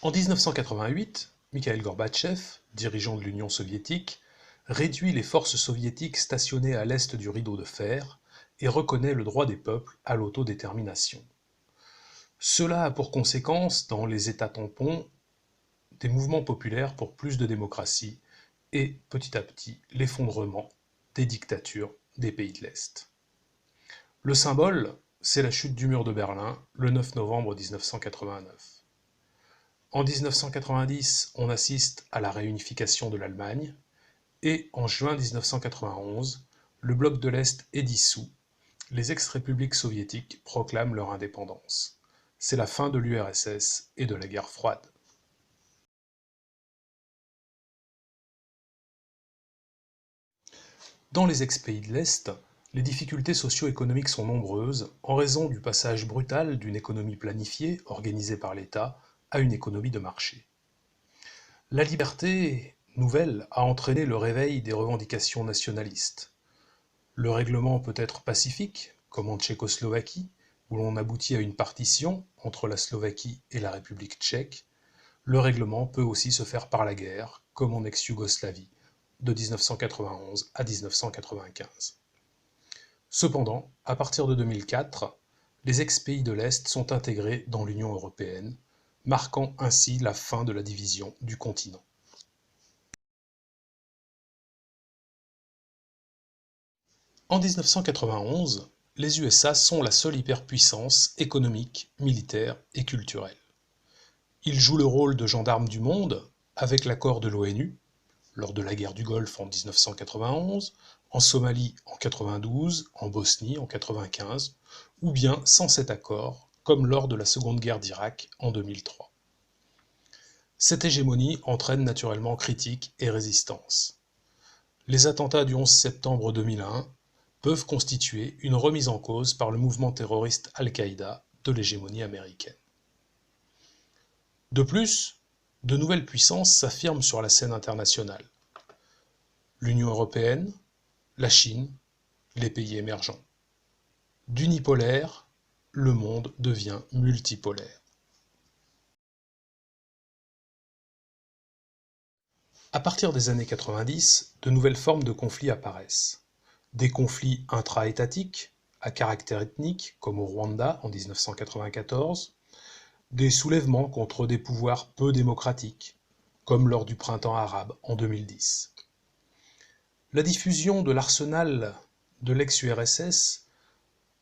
En 1988, Mikhaïl Gorbatchev, dirigeant de l'Union soviétique, réduit les forces soviétiques stationnées à l'est du rideau de fer et reconnaît le droit des peuples à l'autodétermination. Cela a pour conséquence, dans les États tampons, des mouvements populaires pour plus de démocratie et, petit à petit, l'effondrement des dictatures des pays de l'Est. Le symbole, c'est la chute du mur de Berlin, le 9 novembre 1989. En 1990, on assiste à la réunification de l'Allemagne, et en juin 1991, le bloc de l'Est est dissous, les ex-républiques soviétiques proclament leur indépendance. C'est la fin de l'URSS et de la guerre froide. Dans les ex-pays de l'Est, les difficultés socio-économiques sont nombreuses en raison du passage brutal d'une économie planifiée, organisée par l'État, à une économie de marché. La liberté nouvelle a entraîné le réveil des revendications nationalistes. Le règlement peut être pacifique, comme en Tchécoslovaquie, où l'on aboutit à une partition entre la Slovaquie et la République tchèque. Le règlement peut aussi se faire par la guerre, comme en ex-Yougoslavie, de 1991 à 1995. Cependant, à partir de 2004, les ex-pays de l'Est sont intégrés dans l'Union européenne, marquant ainsi la fin de la division du continent. En 1991, les USA sont la seule hyperpuissance économique, militaire et culturelle. Ils jouent le rôle de gendarmes du monde avec l'accord de l'ONU, lors de la guerre du Golfe en 1991, en Somalie en 1992, en Bosnie en 1995, ou bien sans cet accord, comme lors de la Seconde Guerre d'Irak en 2003. Cette hégémonie entraîne naturellement critiques et résistance. Les attentats du 11 septembre 2001 peuvent constituer une remise en cause par le mouvement terroriste Al-Qaïda de l'hégémonie américaine. De plus, de nouvelles puissances s'affirment sur la scène internationale. L'Union européenne, la Chine, les pays émergents. D'unipolaire, le monde devient multipolaire. À partir des années 90, de nouvelles formes de conflits apparaissent. Des conflits intra-étatiques, à caractère ethnique, comme au Rwanda en 1994, des soulèvements contre des pouvoirs peu démocratiques, comme lors du printemps arabe en 2010. La diffusion de l'arsenal de l'ex-URSS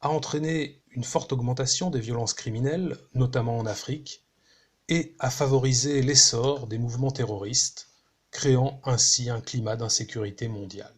a entraîné une forte augmentation des violences criminelles, notamment en Afrique, et a favorisé l'essor des mouvements terroristes, créant ainsi un climat d'insécurité mondiale.